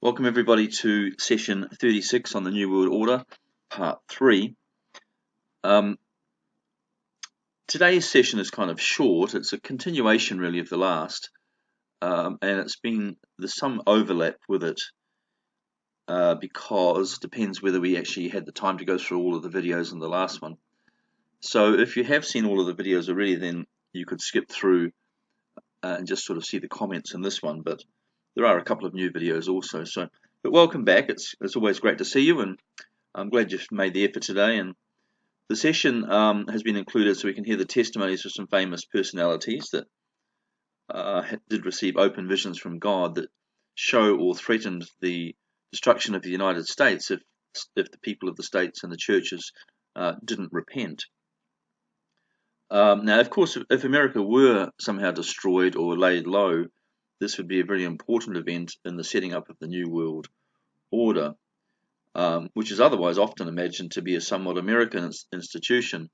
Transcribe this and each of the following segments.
Welcome everybody to session 36 on the New World Order, part 3. Today's session is kind of short. It's a continuation really of the last, and there's some overlap with it because it depends whether we actually had the time to go through all of the videos in the last one. So if you have seen all of the videos already, then you could skip through and just sort of see the comments in this one, but there are a couple of new videos also. But welcome back. It's always great to see you, and I'm glad you've made the effort today. And the session has been included so we can hear the testimonies of some famous personalities that did receive open visions from God that show or threatened the destruction of the United States if the people of the states and the churches didn't repent. Now, of course, if America were somehow destroyed or laid low, this would be a very important event in the setting up of the New World Order, which is otherwise often imagined to be a somewhat American institution.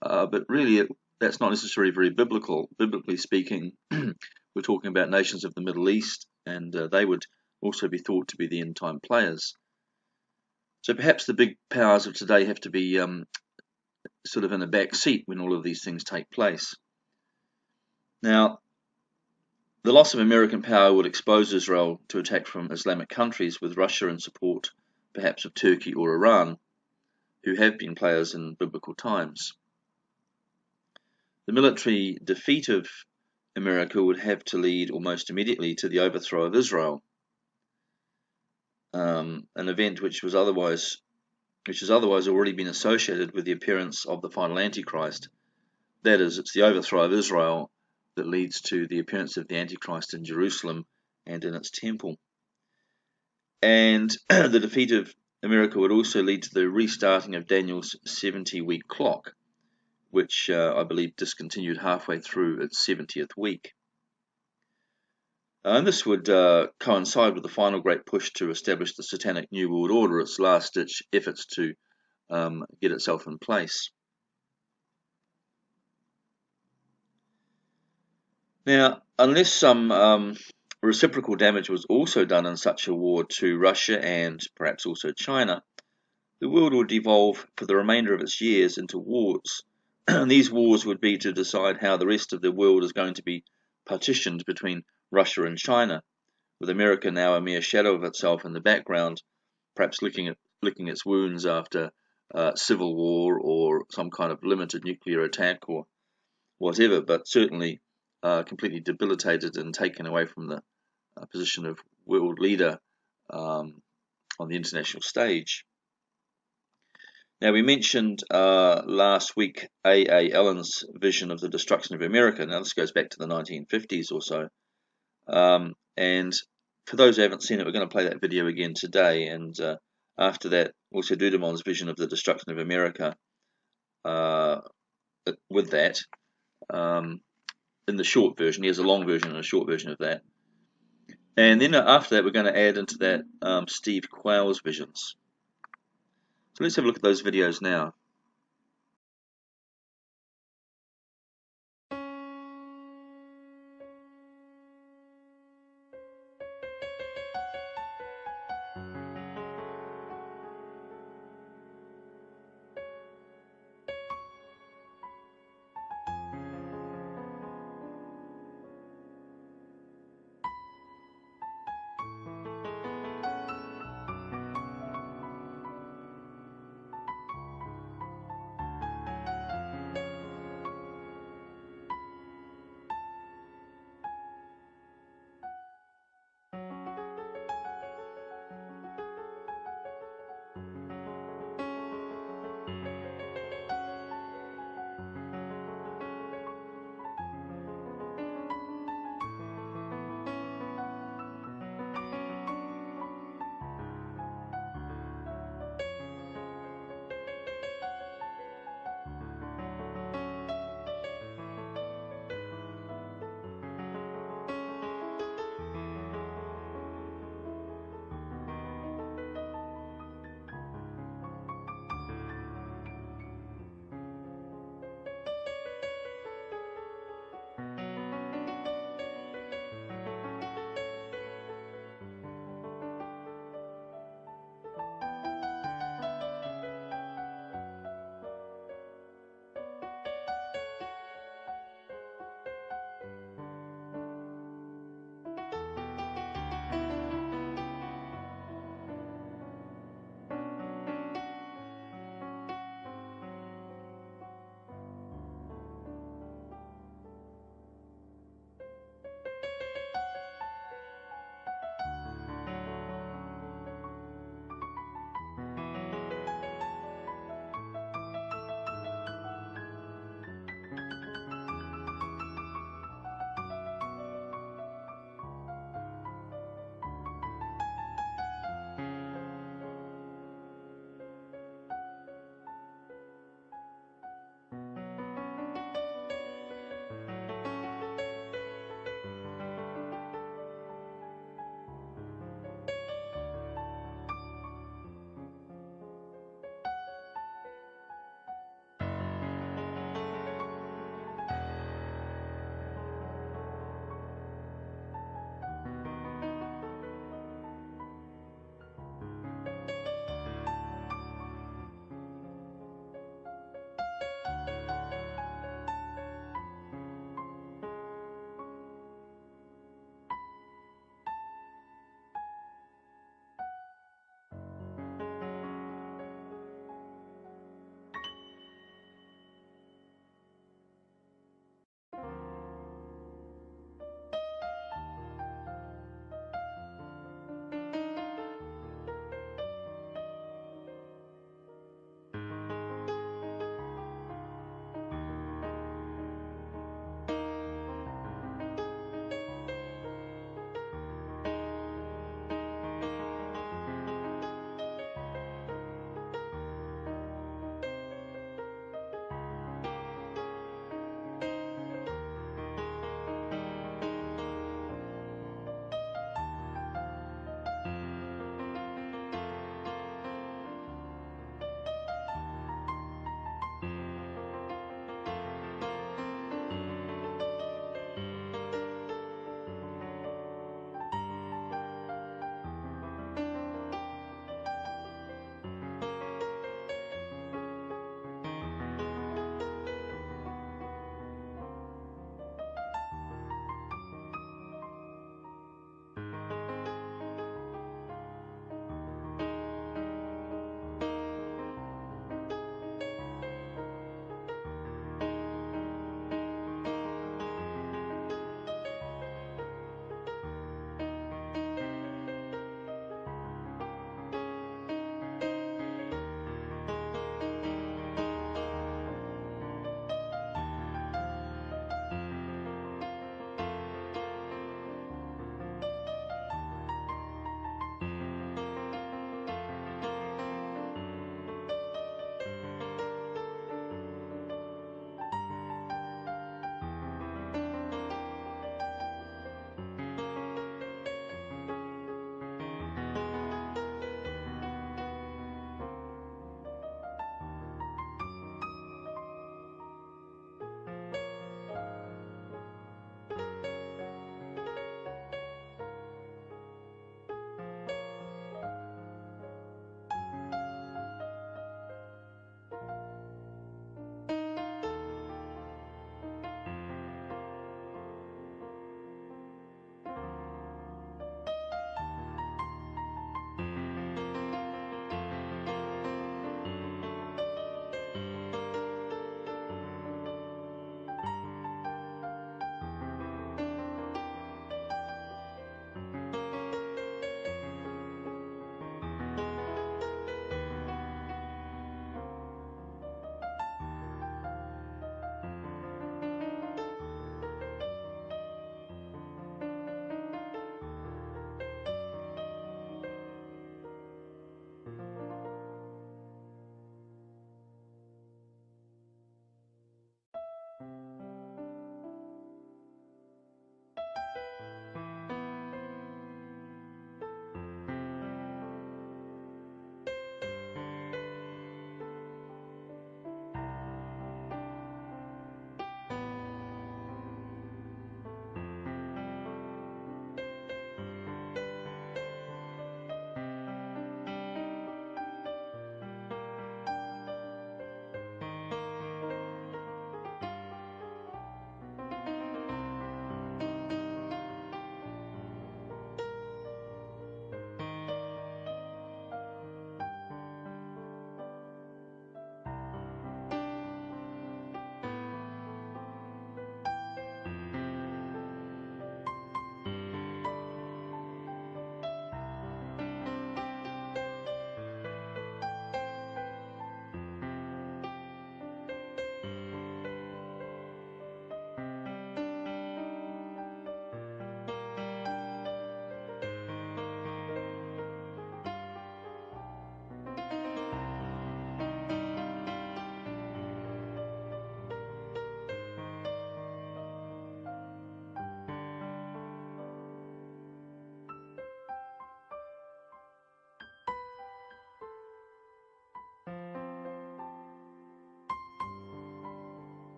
But really, that's not necessarily very biblical. Biblically speaking, we're talking about nations of the Middle East, and they would also be thought to be the end-time players. So perhaps the big powers of today have to be sort of in a back seat when all of these things take place. Now, the loss of American power would expose Israel to attack from Islamic countries, with Russia in support perhaps of Turkey or Iran, who have been players in biblical times. The military defeat of America would have to lead almost immediately to the overthrow of Israel, an event which has otherwise already been associated with the appearance of the final Antichrist. That is, it's the overthrow of Israel that leads to the appearance of the Antichrist in Jerusalem and in its temple. And the defeat of America would also lead to the restarting of Daniel's 70-week clock, which I believe discontinued halfway through its 70th week. And this would coincide with the final great push to establish the Satanic New World Order, its last-ditch efforts to get itself in place. Now, unless some reciprocal damage was also done in such a war to Russia and perhaps also China, the world would devolve for the remainder of its years into wars. And these wars would be to decide how the rest of the world is going to be partitioned between Russia and China, with America now a mere shadow of itself in the background, perhaps licking its wounds after civil war or some kind of limited nuclear attack or whatever, but certainly completely debilitated and taken away from the position of world leader on the international stage. Now, we mentioned last week A. Allen's vision of the destruction of America. Now, this goes back to the 1950s or so. And for those who haven't seen it, we're going to play that video again today. And after that, also Dudemont's vision of the destruction of America with that. In the short version, he has a long version and a short version of that. And then after that, we're going to add into that Steve Quayle's visions. So let's have a look at those videos now.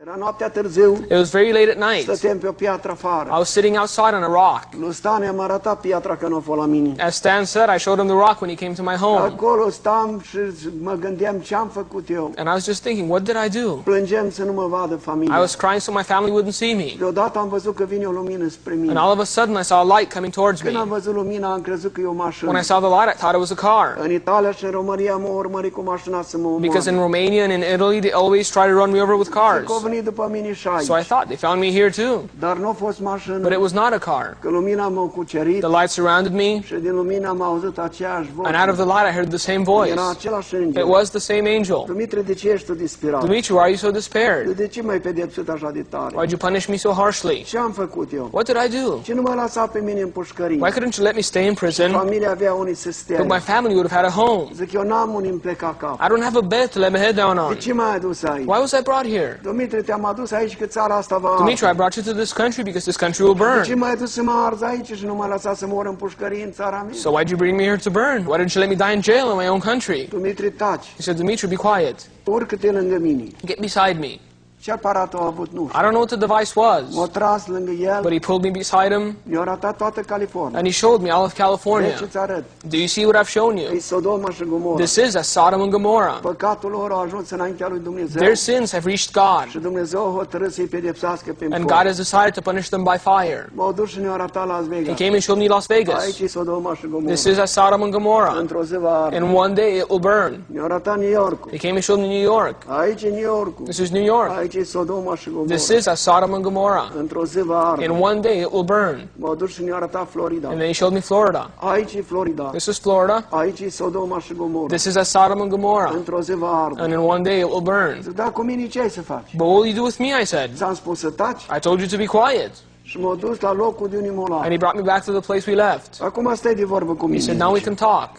Era noaptea târziu, It was very late at night. stăteam pe o piatră I afară. was sitting outside on a rock. Lui Stan i-am arătat piatra că nu a fost la mine. As Stan said, I showed him the rock when he came to my home. Acolo stam și mă gândeam ce am făcut eu. And I was just thinking, what did I do? Plângeam să nu mă vadă I familia. was crying so my family wouldn't see me. Deodată am văzut că vine o lumină spre mine. And all of a sudden I saw a light coming towards me. Când am văzut lumina, am crezut că e o mașină. When I saw the light, I thought it was a car. În Italia și în România m-au urmărit cu mașina să mă Because in omoare. Romania and in Italy, they always try to run me over with cars. Că au venit după mine și aici. So I thought they found me here too. Dar nu a fost mașină. But it was not a car. Că lumina m-a cucerit The light surrounded me, și din lumina am auzit aceeași voce. and out of the light I heard the same voice. Era același It înger. was the same angel. Dumitru, de ce ești tu disperat? Dimitri, why are you so despaired? De ce m-ai pedepsit așa de tare? Why'd you punish me so harshly? Ce am făcut eu? What did I do? Ce nu mă lăsa pe mine în pușcărie? Why couldn't you let me stay in prison? Familia avea unii să stea. But my family would have had a home. Zic, eu n-am unii îmi pleca cap. I don't have a bed to lay my head down De on. ce m-ai adus aici? Why was I brought here? Dumitru, te-am adus aici că țara asta va Dimitri, I arde. brought you to this country because this country will De ce burn. m-ai adus să mă arzi aici și nu m-ai lăsat să mor în pușcărie în țara mea? So why'd you bring me here to burn? Why didn't you let me die in jail in my own country? Dumitru, taci. He said, Dimitri, be quiet. Urcă-te lângă mine. Get beside me. Ce aparat a avut? Nu I știu. don't know what the device was, M-a tras lângă but el, he pulled me beside him mi-a arătat toată California. and he showed me all of California. Deci îți arăt. Do you see what I've shown E you? Sodoma și Gomora. This is as Sodom and Gomorrah. Păcatul lor a ajuns înaintea lui Dumnezeu. Their sins have reached God, Și Dumnezeu a hotărât să-i pedepsească pe and foc. God has decided to punish them by fire. M-au dus și ne-au arătat Las He Vegas. came and showed me Las Vegas. Aici e Sodoma și Gomora. This is as Sodom and Gomorrah. Într-o zi va arde. In one day it will burn. Ne-au arătat New York. He came and showed me New York. Aici e New York. This is New York. Aici e Sodoma și Gomora. This is as Sodom and Gomorrah. Într-o zi va arde. In one day it will burn. M-au dus și ne-au arătat Florida. And then he showed me Florida. Aici e Florida. This is Florida. Aici e Sodoma și Gomora. This is as Sodom and Gomorrah. Într-o zi va arde. And in one day it will burn. Zic, da, cu mine ce ai să faci? But what will you do with me? I said. Ți-am spus să taci I told you to be quiet. și m-au dus la locul de unii And molari. he brought me back to the place we left. Acum stai de vorbă cu He said, mine. now we can talk.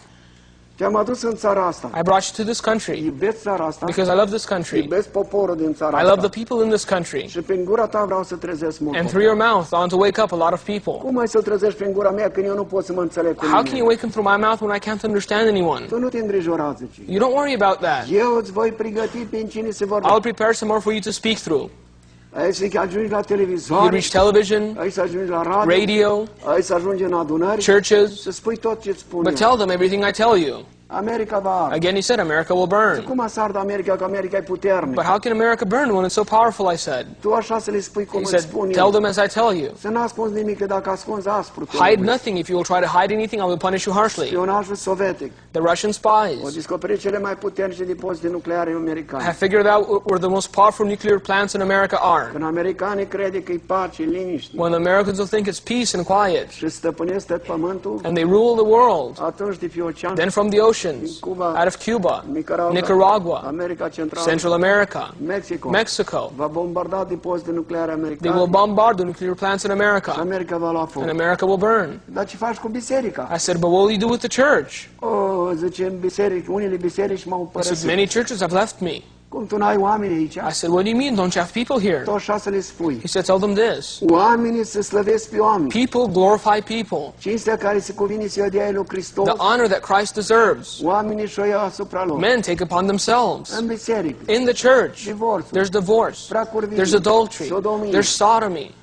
Te-am adus în țara asta. I brought you to this country Iubesc țara asta. because I love this country. Iubesc poporul din țara I love asta. the people in this country. Și prin gura ta vreau să trezesc mult. And through your mouth, I want to wake up a lot of people. Cum ai să trezești prin gura mea când eu nu pot să mă înțeleg cu How can you nimeni? wake up through my mouth when I can't understand anyone? Tu nu te îngrijora, zice. You don't worry about that. Eu îți voi pregăti prin cine se vorbe. I'll prepare some more for you to speak through. Ai să ajungi la You televizor, reach television, ai să ajungi la radio, radio, ai să ajungi în adunări, churches, să spui tot ce-ți spun but eu. tell them everything I tell you. America va arde. Again, he said, America will burn. Cum să ardă America, că America e puternic? But how can America burn when it's so powerful, I said. Tu așa să le spui cum He îți said, spun tell eu. them as I tell you. Să n-ascunzi nimic, că dacă ascunzi aspru. te Hide lovești. nothing. If you will try to hide anything, I will punish you harshly. Spionajul sovietic. The Russian Au spies descoperit cele mai puternice depozite nucleare americane. have figured out where the most powerful nuclear plants in America are. Când americanii crede că e pace, liniște When the Americans will think it's peace and quiet, și stăpânesc tot pământul, and they rule the world, atunci de pe ocean, then from the oceans, out of Cuba, Nicaragua, America Centrală, Central America, Mexico, Mexico, va bombarda depozite nucleare they will americane bombard the nuclear plants in și America, America va lua foc. and America will burn. Dar ce faci cu biserica? I said, but what will you do with the church? Oh, zice, în biserici, unele biserici m-au He said, părăsit. many churches have left me. Cum tu n-ai oameni aici? I said, what do you mean? Don't you have people here? Tu așa să le spui. He said, tell them this. Oamenii să slăvesc pe oameni. People glorify people. Cinstea care se cuvine să-i dea lui Hristos, The honor that Christ deserves, oamenii și-o iau asupra lor. men take upon themselves. În biserică, In the church, divorțul, there's divorce, fracurvii, there's adultery, sodomie, there's sodomy,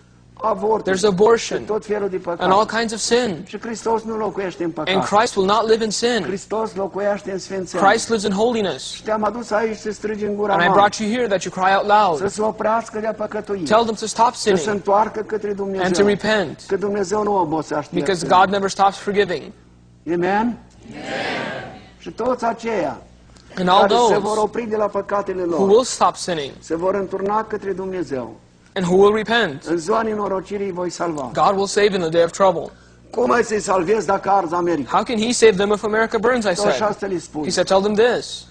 avortul, there's abortion, și tot felul de and all păcate. kinds of sin. Și Hristos nu locuiește în And păcat. Christ will not live in sin. Hristos locuiește în sfințenie. Christ lives in holiness. Și te-am adus aici să strigi în gura And I mare, brought you here that you cry out să loud. se oprească de a păcătui, Tell them to stop să se sinning întoarcă către and to Dumnezeu. repent, Că Dumnezeu nu obosește. because God never stops forgiving. Amen? Și toți aceia And all care se vor those opri de la păcatele who lor, will stop sinning se vor înturna către Dumnezeu. and who will repent, În ziua nenorocirii îi voi salva. God will save in the day of trouble. Cum ai să-i salvezi dacă arzi America? How can He save them if America burns, I Tu așa said. să le spui. He said, tell them this.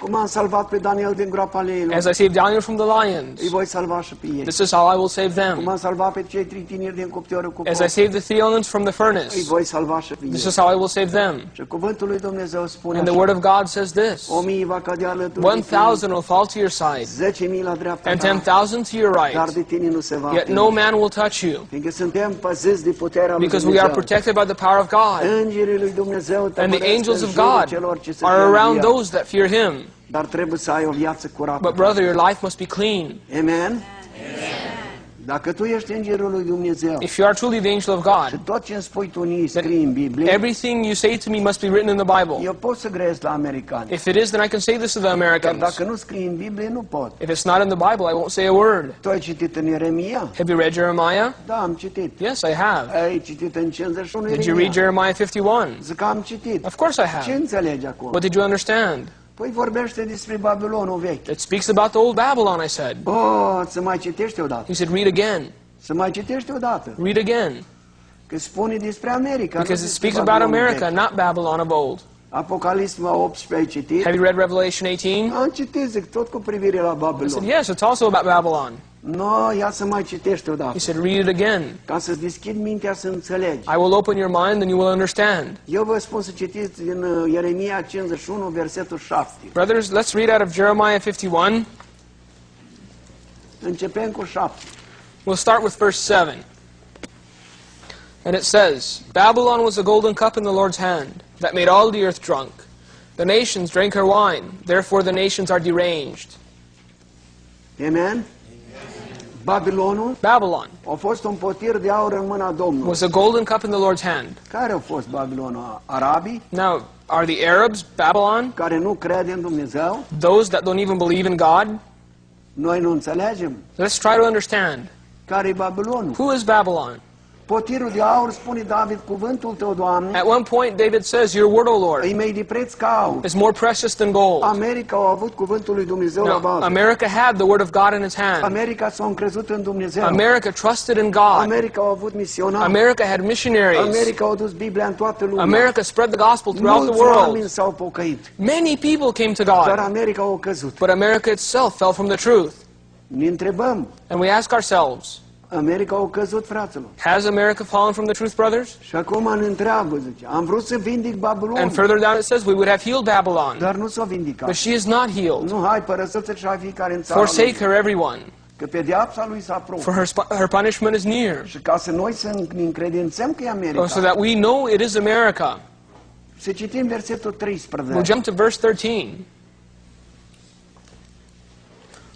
Cum am salvat pe Daniel din groapa leilor, As I saved Daniel from the lions, îi voi salva și pe ei. this is how I will save Cum them. am salvat pe cei trei tineri din cuptorul cu As I foc, saved the Theolans from the îi furnace, voi salva și pe this ei. is how I will save them. Și cuvântul lui Dumnezeu spune And the așa: Word of God says this. 1000 va cădea alături de tine, 1,000 will fall to your side, 10.000 la dreapta and ta, 10,000 to your dar right, de tine nu se va yet no atinge. man will touch you, Fiindcă suntem păziți de puterea lui because we are Dumnezeu. protected by the power of God. Îngerii lui Dumnezeu And the tămăresc angels în of jurul God celor ce se are tem de around El. those that fear Him. Dar trebuie să ai o viață curată. But brother, your life must be clean. Amen? Dacă tu ești îngerul lui Dumnezeu If you are truly the angel of și God, tot ce îmi spui tu ni scrii în Biblie, everything you say to me must be written in the Bible. eu pot să grăiesc la americani. If it is, then I can say this to the Dar Americans. dacă nu scrii în Biblie, nu pot. If it's not in the Bible, I won't say a word. Tu ai citit în Ieremia? Have you read Jeremiah? Da, am citit. Yes, I have. Ai citit în 51 Did you read Ieremia? Jeremiah 51? Zic că am citit. Of course I Ce have. înțelegi acolo? What did you understand? Păi vorbește despre Babilonul vechi. It speaks about the old Babylon, I said. Oh, să mai citești odată. He said, read again. Să mai citești odată. Read again. Că spune despre America. nu Because it despre speaks about Babilonul America, vechi. not Babylon of old. Apocalipsa 18 ai citit? Have you read Revelation 18? Am citit, zic, tot cu privire la I said, Babilon. yes, it's also about Babylon. No, ia să mai citești odată. He said, read it again. Ca să-ți deschid mintea să înțelegi. I will open your mind and you will understand. Eu vă spun să citiți din Ieremia 51, versetul 7. Brothers, let's read out of Jeremiah 51. Începem cu 7. We'll start with verse 7. And it says, Babylon was a golden cup in the Lord's hand, that made all the earth drunk. The nations drank her wine, therefore the nations are deranged. Amen? Babilonul Babylon a fost un potir de aur în mâna Domnului. was a golden cup in the Lord's hand. Care a fost Babilonul? Arabii, Now, are the Arabs Babylon? care nu crede în Dumnezeu? Those that don't even believe in God? Noi nu înțelegem. Let's try to understand. Care e Babilonul? Who is Babylon? Potirul de aur, spune David, cuvântul tău, Doamne, At one point, David says, your word, O Lord, e mai de preț ca aur. is more precious than gold. America a avut cuvântul lui Dumnezeu la Now, bază. America had the word of God in its hand. America s-a încrezut în Dumnezeu. America trusted in God. America a avut misionari. America had missionaries. America a dus Biblia în toată lumea. America spread the gospel throughout the Mulți oameni world. s-au pocăit. Many people came to Dar God, America a căzut. but America itself fell from the truth. Ne întrebăm, And we ask ourselves, America a căzut, fraților. has America fallen from the truth, brothers? Și acum ne întreabă, zice, am vrut să vindic Babilon, And further down it says, we would have healed Babylon, dar nu s-a vindicat. but she is not healed. Nu, hai, părăsăți-l și hai fiecare în țara Forsake lui. her, everyone, Că pedeapsa lui s-a apropie. for her punishment is near. Și ca să noi să ne încredințăm că e America, So that we know it is America. să citim versetul We'll 13. jump to verse 13.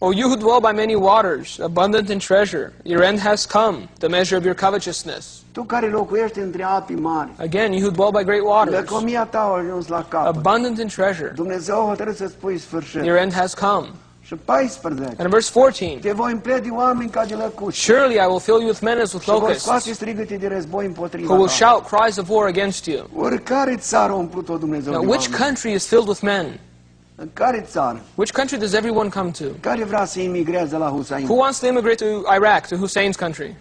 O you who dwell by many waters, abundant in treasure, your end has come, the measure of your covetousness. Tu care locuiești între api mari, Again, you who dwell by great waters, lăcomia ta a ajuns la capăt. abundant in treasure, Dumnezeu a hotărât să spui sfârșit. your end has come. Și 14. And in verse 14, Te voi umple de oameni ca de lăcuși. surely I will fill you with men as with Și vor scoate locusts, strigăte de război împotriva who will ta. shout cries of war against you. Oricare țară a umplut-o Dumnezeu Now, de which oameni? country is filled with men? În care țară? Which country does everyone come to? Care vrea să imigreze la Hussein? Who wants to immigrate to Iraq, to Hussein's country?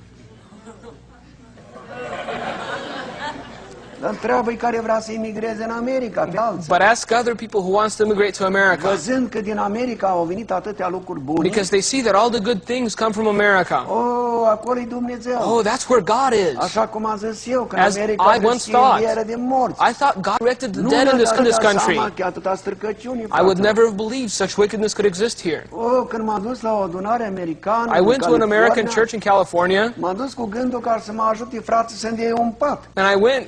Dar întreabă-i care vrea să imigreze în America, pe alții. But ask other people who wants to immigrate to America, Văzând că din America au venit atâtea lucruri bune. because they see that all the good things come from America. Oh, acolo e Dumnezeu. Oh, that's where God is. Așa cum am zis eu, că în As America I once găsie thought. înviere de morți. I thought God erected the Nu dead in mi-am this dat country. seama că atâta stricăciune, I frate. would never have believed such wickedness could exist here. Oh, când m-am dus la o adunare americană I în went to an American California, church in California, m-am dus cu gândul ca să mă ajute frații să-mi dea un pat. and I went,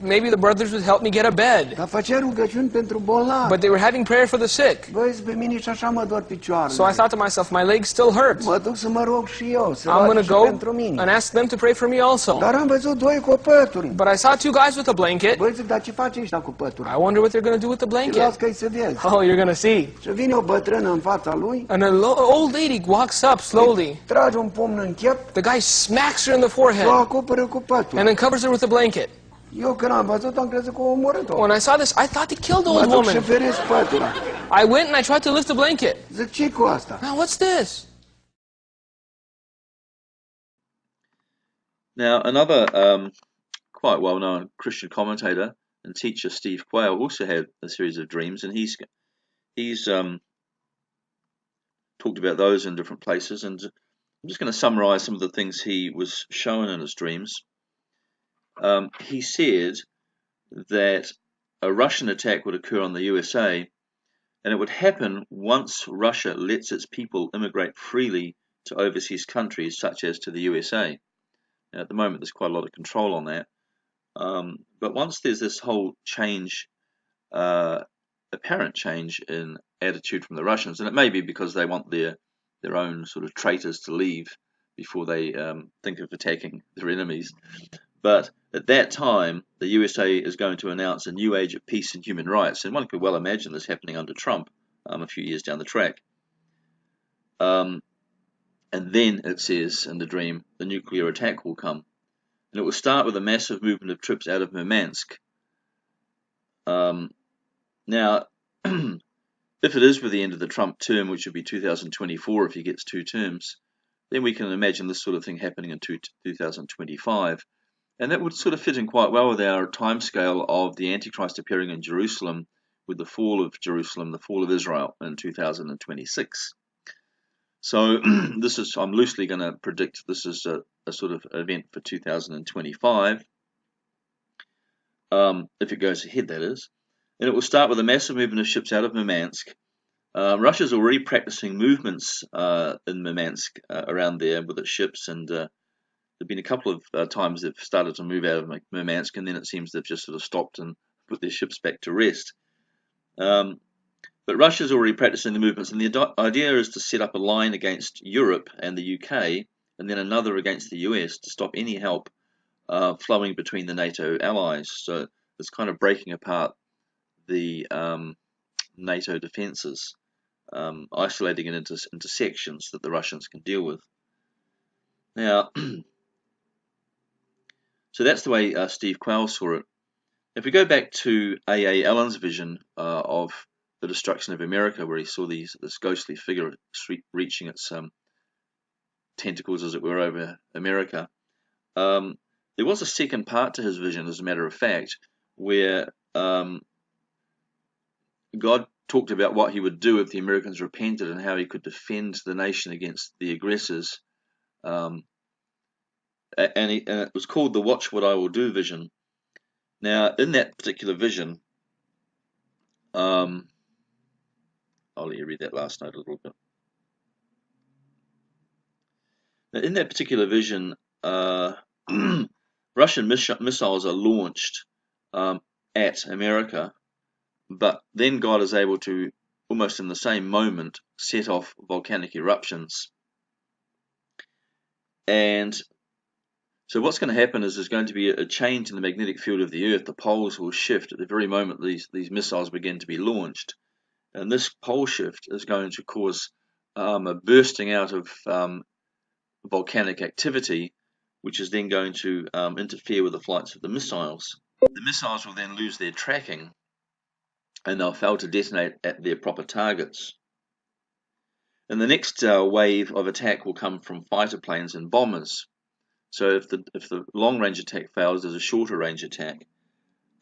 maybe the brothers would help me get a bed. Dar făcea rugăciuni pentru bolnavi. But they were having prayer for the sick. Băi, pe mine și așa mă dor picioarele. So I thought to myself, my legs still hurt. Mă duc să mă rog și eu, să I'm roage going și to go pentru mine. and ask them to pray for me also. Dar am văzut doi cu pături. But I saw two guys with a blanket. Băi, zic, dar ce face ăștia cu pături? I wonder what they're going to do with the Și las blanket. că-i să vezi. Oh, you're going to see. Și vine o bătrână în fața lui, And an old lady walks up slowly. trage un pumn în chep, The guy smacks her in the și o forehead acoperă cu pături. and then covers her with a blanket. Eu când am văzut, am crezut că o omorât-o. When I saw this, I thought he killed the Mă old duc și woman. feresc pătura. I went and I tried to lift the blanket. Zic, ce cu asta? Now, what's this? Now, another quite well-known Christian commentator and teacher, Steve Quayle, also had a series of dreams, and he's talked about those in different places. And I'm just going to summarize some of the things he was shown in his dreams. He said that a Russian attack would occur on the USA, and it would happen once Russia lets its people immigrate freely to overseas countries such as to the USA. Now, at the moment, there's quite a lot of control on that. But once there's this whole change, apparent change in attitude from the Russians, and it may be because they want their own sort of traitors to leave before they think of attacking their enemies. But at that time, the USA is going to announce a new age of peace and human rights, and one could well imagine this happening under Trump a few years down the track. And then, it says in the dream, the nuclear attack will come. And it will start with a massive movement of troops out of Murmansk. Now, if it is with the end of the Trump term, which would be 2024 if he gets 2 terms, then we can imagine this sort of thing happening in 2025. And that would sort of fit in quite well with our timescale of the Antichrist appearing in Jerusalem with the fall of Jerusalem, the fall of Israel in 2026. So this is, I'm loosely going to predict this is a sort of event for 2025, if it goes ahead, that is. And it will start with a massive movement of ships out of Murmansk. Russia's already practicing movements in Murmansk around there with its ships, and there have been a couple of times they've started to move out of Murmansk, and then it seems they've just sort of stopped and put their ships back to rest. But Russia's already practicing the movements, and the idea is to set up a line against Europe and the UK, and then another against the US to stop any help flowing between the NATO allies. So it's kind of breaking apart the NATO defences, isolating it into sections that the Russians can deal with. Now, so that's the way Steve Quayle saw it. If we go back to A.A. Allen's vision of the destruction of America, where he saw this ghostly figure reaching its tentacles, as it were, over America, there was a second part to his vision, as a matter of fact, where God talked about what he would do if the Americans repented and how he could defend the nation against the aggressors. And it was called the Watch What I Will Do vision. Now, in that particular vision, I'll let you read that last note a little bit. Now, in that particular vision, Russian missiles are launched at America, but then God is able to, almost in the same moment, set off volcanic eruptions. And so what's going to happen is there's going to be a change in the magnetic field of the Earth. The poles will shift at the very moment these missiles begin to be launched. And this pole shift is going to cause a bursting out of volcanic activity, which is then going to interfere with the flights of the missiles. The missiles will then lose their tracking, and they'll fail to detonate at their proper targets. And the next wave of attack will come from fighter planes and bombers. So if the long-range attack fails, there's a shorter-range attack.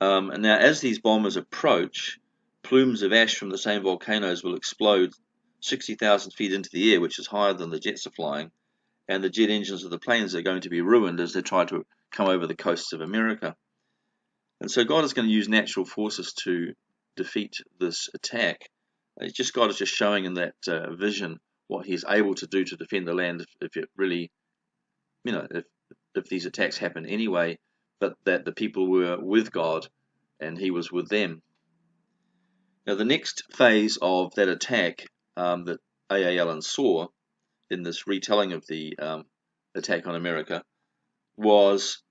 And now, as these bombers approach, plumes of ash from the same volcanoes will explode 60,000 feet into the air, which is higher than the jets are flying, and the jet engines of the planes are going to be ruined as they try to come over the coasts of America. And so God is going to use natural forces to defeat this attack. God is just showing in that vision what he's able to do to defend the land if it really, if these attacks happen anyway, but that the people were with God and he was with them. Now, the next phase of that attack that A.A. Allen saw in this retelling of the attack on America was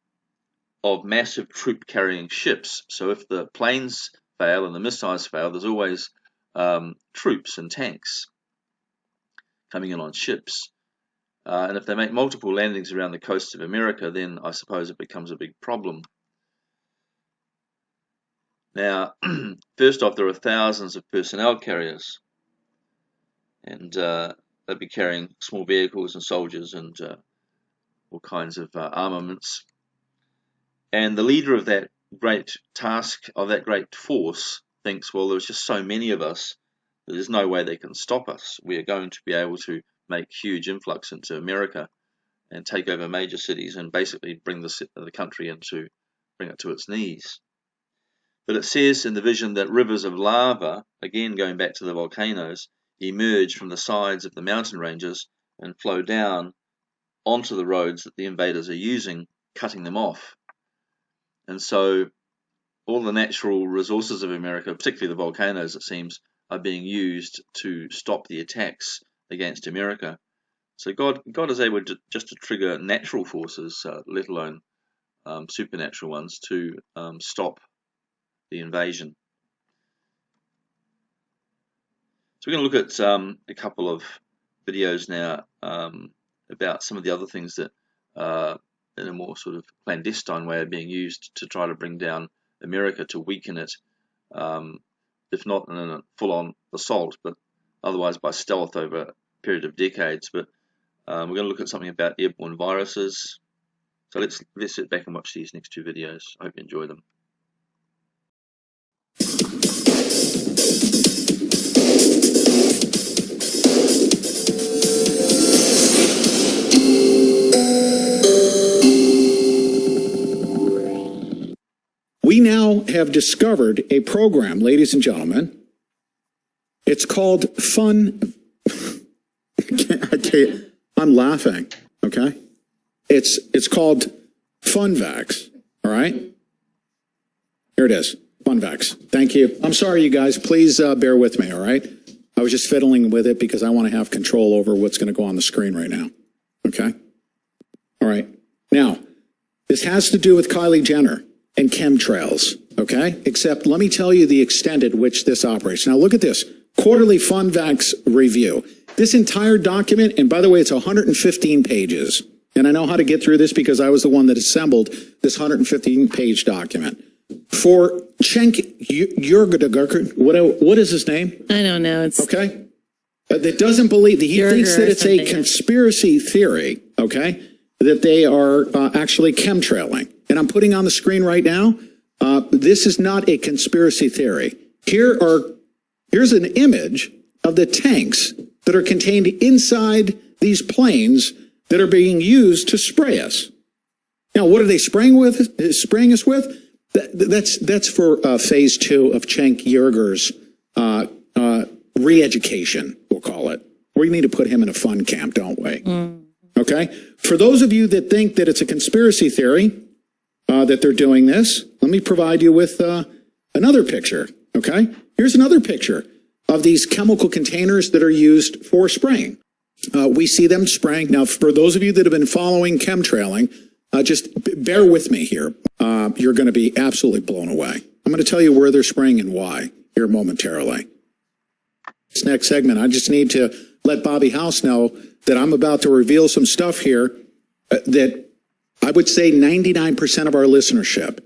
of massive troop-carrying ships. So if the planes fail and the missiles fail, there's always troops and tanks coming in on ships. And if they make multiple landings around the coasts of America, then I suppose it becomes a big problem. Now, first off, there are thousands of personnel carriers, and they'll be carrying small vehicles and soldiers and all kinds of armaments. And the leader of that great task, of that great force, thinks, well, there's just so many of us that there's no way they can stop us. We are going to be able to make huge influx into America and take over major cities and basically bring the country bring it to its knees. But it says in the vision that rivers of lava, again going back to the volcanoes, emerge from the sides of the mountain ranges and flow down onto the roads that the invaders are using, cutting them off. And so all the natural resources of America, particularly the volcanoes, it seems, are being used to stop the attacks against America. So God is able to just to trigger natural forces, let alone supernatural ones, to stop the invasion. So we're going to look at a couple of videos now about some of the other things that in a more sort of clandestine way are being used to try to bring down America, to weaken it, if not in a full-on assault, but otherwise by stealth over a period of decades. But we're going to look at something about airborne viruses. So let's sit back and watch these next two videos. I hope you enjoy them. We now have discovered a program, ladies and gentlemen. It's called Fun. I'm laughing. Okay, it's called FunVax. All right, here it is. FunVax. Thank you. I'm sorry, you guys. Please bear with me. All right, I was just fiddling with it because I want to have control over what's going to go on the screen right now. Okay. All right. Now, this has to do with Kylie Jenner and chemtrails, okay? Except let me tell you the extent at which this operates. Now look at this, quarterly FunVax review. This entire document, and by the way, it's 115 pages. And I know how to get through this because I was the one that assembled this 115-page document. For Cenk Uygur, what is his name? I don't know. It's okay. That doesn't believe, he thinks that it's a conspiracy theory, okay, that they are actually chemtrailing. And I'm putting on the screen right now, this is not a conspiracy theory. Here's an image of the tanks that are contained inside these planes that are being used to spray us. Now, what are they spraying us with? That's for phase 2 of Cenk Uygur's re-education, we'll call it. We need to put him in a fun camp, don't we? Okay? For those of you that think that it's a conspiracy theory, that they're doing this, let me provide you with another picture, okay? Here's another picture of these chemical containers that are used for spraying. We see them spraying. Now, for those of you that have been following chemtrailing, just bear with me here. You're going to be absolutely blown away. I'm going to tell you where they're spraying and why here momentarily. This next segment, I just need to let Bobby House know that I'm about to reveal some stuff here that I would say 99% of our listenership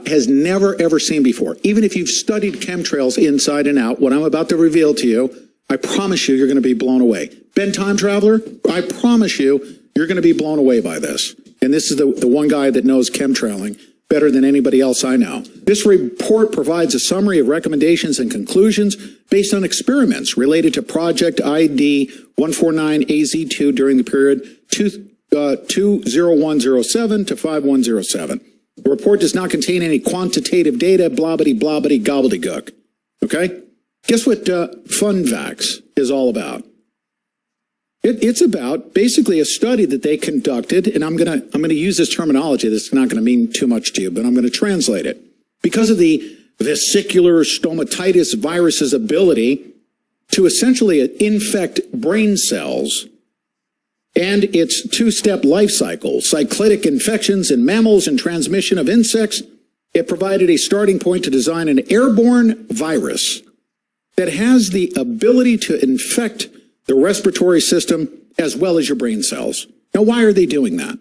has never, ever seen before. Even if you've studied chemtrails inside and out, what I'm about to reveal to you, I promise you're going to be blown away. Ben Time Traveler, I promise you're going to be blown away by this. And this is the one guy that knows chemtrailing better than anybody else I know. This report provides a summary of recommendations and conclusions based on experiments related to Project ID 149AZ2 during the period 20107 to 5107. The report does not contain any quantitative data, blobbity gobbledygook. Okay? Guess what FunVax is all about? It's about basically a study that they conducted, and I'm gonna use this terminology that's not going to mean too much to you, but I'm going to translate it. Because of the vesicular stomatitis virus's ability to essentially infect brain cells and its two-step life cycle, cyclitic infections in mammals and transmission of insects, it provided a starting point to design an airborne virus that has the ability to infect the respiratory system as well as your brain cells. Now, why are they doing that?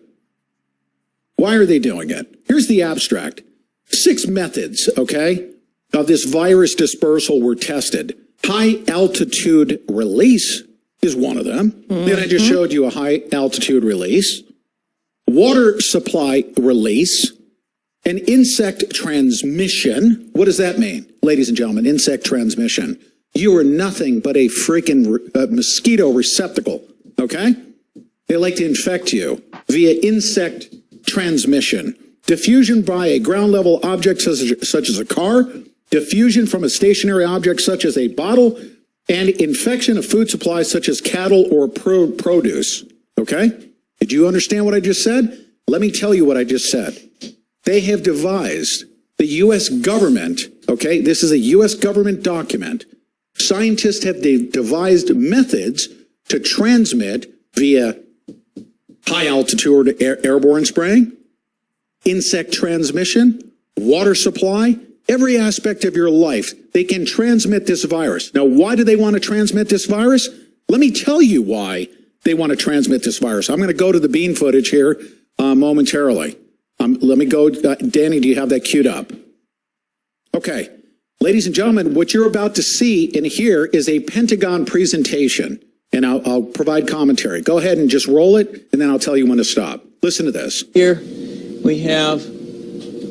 Why are they doing it? Here's the abstract. 6 methods, okay, of this virus dispersal were tested. High altitude release is one of them. Then I just showed you a high altitude release. Water supply release. And insect transmission. What does that mean, ladies and gentlemen? Insect transmission. You are nothing but a freaking mosquito receptacle, okay? They like to infect you via insect transmission. Diffusion by a ground-level object such as a car, diffusion from a stationary object such as a bottle, and infection of food supplies such as cattle or produce, okay? Did you understand what I just said? Let me tell you what I just said. They have devised, the U.S. government, okay, this is a U.S. government document, Scientists have devised methods to transmit via high altitude airborne spraying, insect transmission, water supply, every aspect of your life. They can transmit this virus. Now, why do they want to transmit this virus? Let me tell you why they want to transmit this virus. I'm going to go to the bean footage here momentarily. Let me go. Danny, do you have that queued up? Okay. Ladies and gentlemen, what you're about to see and hear is a Pentagon presentation, and I'll provide commentary. Go ahead and just roll it, and then I'll tell you when to stop. Listen to this. Here we have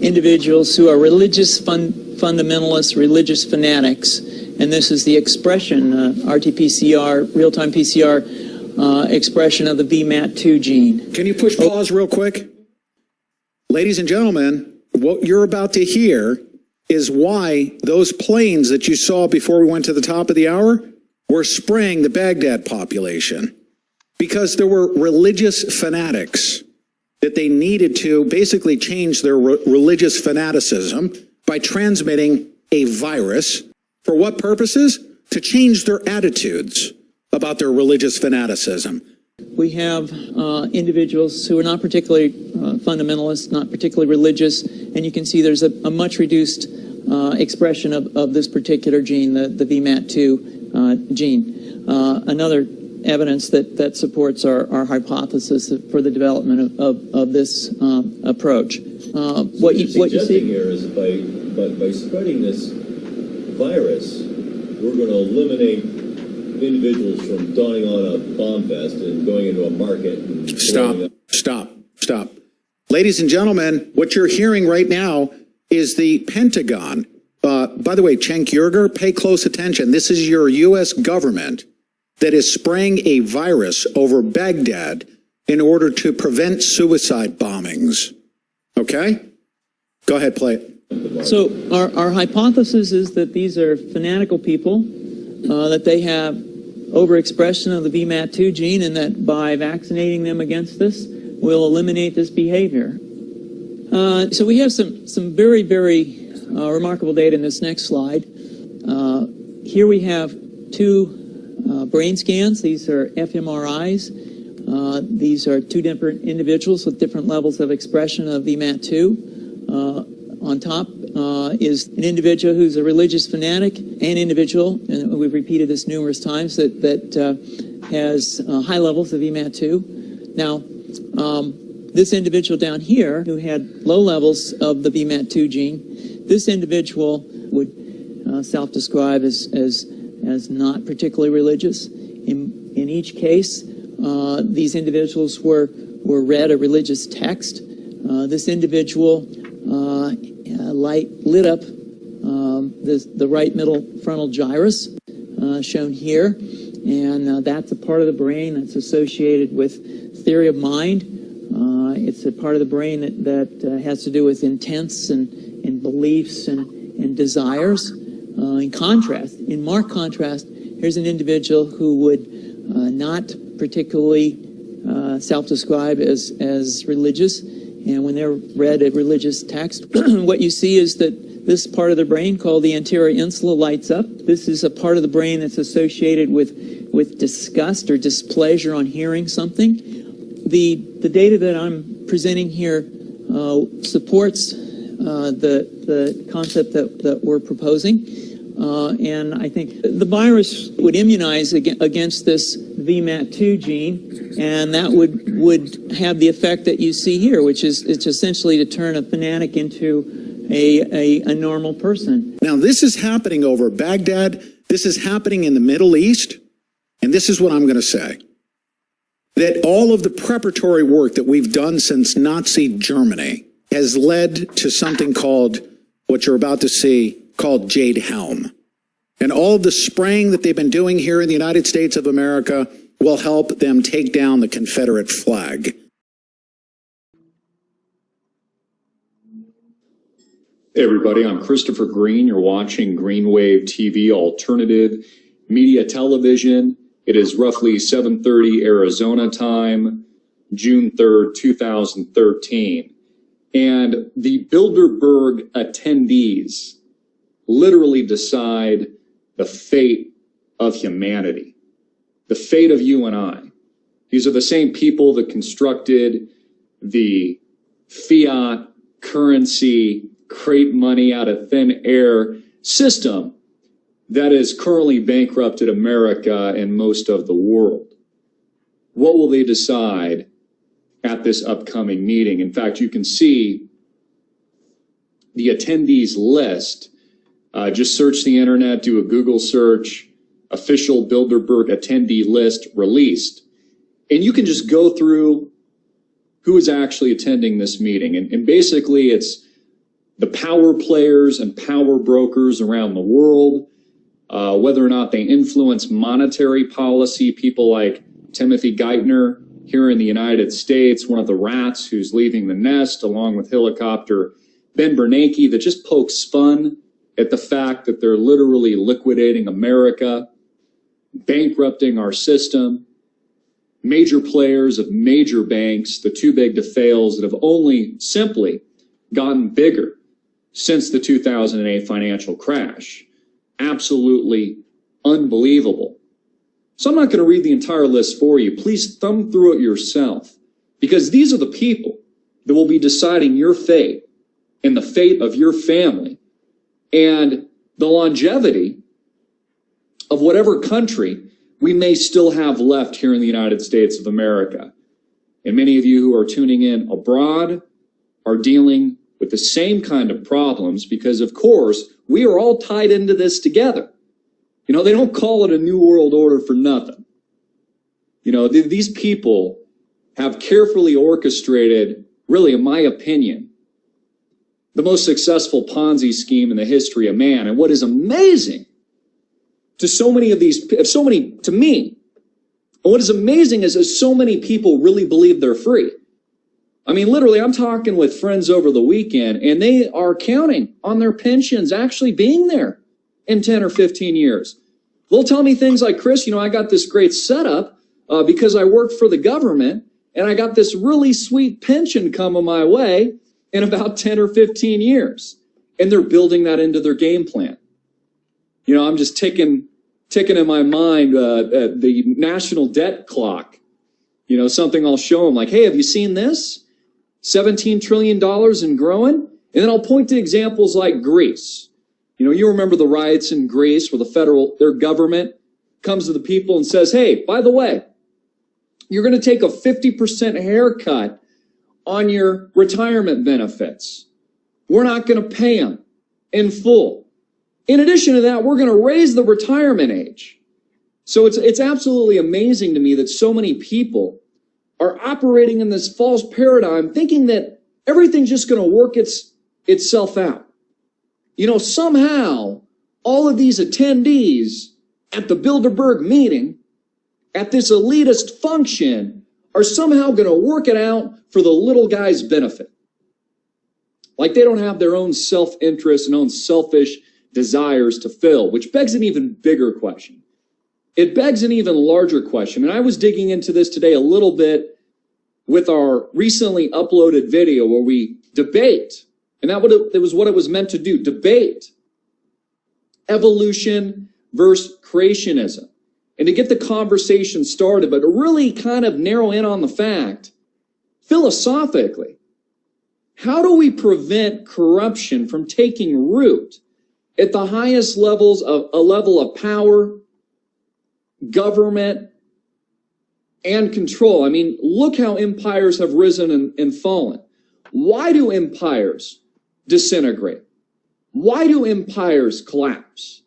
individuals who are religious fundamentalists, religious fanatics, and this is the expression, RT-PCR, real-time PCR expression of the VMAT2 gene. Can you push pause real quick? Ladies and gentlemen, what you're about to hear is why those planes that you saw before we went to the top of the hour were spraying the Baghdad population. Because there were religious fanatics that they needed to basically change their religious fanaticism by transmitting a virus. For what purposes? To change their attitudes about their religious fanaticism. We have individuals who are not particularly fundamentalist, not particularly religious, and you can see there's a much reduced expression of this particular gene, the VMAT2 gene. Another evidence that supports our hypothesis for the development of this approach. What you see here is by spreading this virus, we're going to eliminate individuals from donning on a bomb vest and going into a market. And Stop. Ladies and gentlemen, what you're hearing right now is the Pentagon. By the way, Cenk Uygur, pay close attention. This is your U.S. government that is spraying a virus over Baghdad in order to prevent suicide bombings. Okay? Go ahead, play it. So our hypothesis is that these are fanatical people, that they have overexpression of the VMAT2 gene, and that by vaccinating them against this, we'll eliminate this behavior. So we have some very, very remarkable data in this next slide. Here we have two brain scans. These are fMRIs. These are two different individuals with different levels of expression of VMAT2. On top is an individual who's a religious fanatic, an individual, and we've repeated this numerous times, that has high levels of VMAT2. Now, this individual down here who had low levels of the VMAT2 gene, this individual would self-describe as not particularly religious. In each case, these individuals were read a religious text. This individual lit up the right middle frontal gyrus, shown here, and that's a part of the brain that's associated with theory of mind. It's a part of the brain that has to do with intents and beliefs and desires. In marked contrast, here's an individual who would not particularly self-describe as religious, and when they're read a religious text, what you see is that this part of the brain called the anterior insula lights up. This is a part of the brain that's associated with disgust or displeasure on hearing something. The data that I'm presenting here supports the concept that we're proposing. And I think the virus would immunize against this VMAT2 gene, and that would have the effect that you see here, which is it's essentially to turn a fanatic into a normal person. Now, this is happening over Baghdad. This is happening in the Middle East. And this is what I'm going to say. That all of the preparatory work that we've done since Nazi Germany has led to something called, what you're about to see, called Jade Helm. And all of the spraying that they've been doing here in the United States of America will help them take down the Confederate flag. Hey everybody, I'm Christopher Green. You're watching Greenwave TV Alternative Media Television. It is roughly 7:30 Arizona time, June 3rd, 2013. And the Bilderberg attendees literally decide the fate of humanity, the fate of you and I. These are the same people that constructed the fiat currency, create money out of thin air system that is currently bankrupted America and most of the world. What will they decide at this upcoming meeting? In fact, you can see the attendees list. Just search the internet, do a Google search, official Bilderberg attendee list released. And you can just go through who is actually attending this meeting. And basically it's the power players and power brokers around the world, whether or not they influence monetary policy, people like Timothy Geithner here in the United States, one of the rats who's leaving the nest, along with helicopter Ben Bernanke, that just pokes fun at the fact that they're literally liquidating America, bankrupting our system. Major players of major banks, the too big to fails, that have only simply gotten bigger since the 2008 financial crash. Absolutely unbelievable. So I'm not going to read the entire list for you. Please thumb through it yourself, because these are the people that will be deciding your fate and the fate of your family and the longevity of whatever country we may still have left here in the United States of America. And many of you who are tuning in abroad are dealing with the same kind of problems because, of course, we are all tied into this together. You know, they don't call it a new world order for nothing. You know, these people have carefully orchestrated, really, in my opinion, the most successful Ponzi scheme in the history of man. And what is amazing to so many of these, to me, and what is amazing is so many people really believe they're free. I mean, literally, I'm talking with friends over the weekend, and they are counting on their pensions actually being there in 10 or 15 years. They'll tell me things like, Chris, you know, I got this great setup because I worked for the government, and I got this really sweet pension coming my way in about 10 or 15 years. And they're building that into their game plan. You know, I'm just ticking in my mind the national debt clock. You know, something I'll show them like, hey, have you seen this? $17 trillion and growing. And then I'll point to examples like Greece. You know, you remember the riots in Greece where their government comes to the people and says, hey, by the way, you're going to take a 50% haircut on your retirement benefits. We're not going to pay them in full. In addition to that, we're going to raise the retirement age. So it's absolutely amazing to me that so many people are operating in this false paradigm, thinking that everything's just going to work itself out. You know, somehow all of these attendees at the Bilderberg meeting, at this elitist function, are somehow going to work it out for the little guy's benefit. Like they don't have their own self-interest and own selfish desires to fill, which begs an even bigger question. It begs an even larger question. And I was digging into this today a little bit with our recently uploaded video where we debate, and that was what it was meant to do, debate evolution versus creationism. And to get the conversation started, but to really kind of narrow in on the fact, philosophically, how do we prevent corruption from taking root at the highest levels of a level of power, government, and control? I mean, look how empires have risen and fallen. Why do empires disintegrate? Why do empires collapse?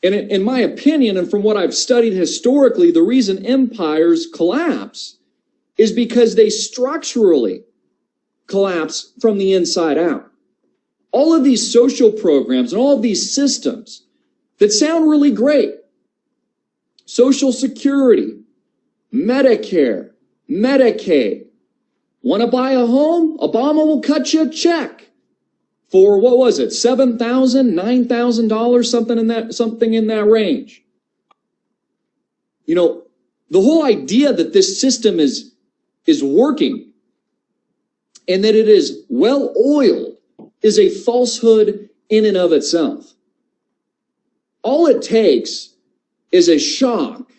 And in my opinion, and from what I've studied historically, the reason empires collapse is because they structurally collapse from the inside out. All of these social programs and all of these systems that sound really great, Social Security, Medicare, Medicaid, want to buy a home? Obama will cut you a check for, what was it, $7,000, $9,000, something in that range. You know, the whole idea that this system is working and that it is well oiled is a falsehood in and of itself. All it takes is a shock,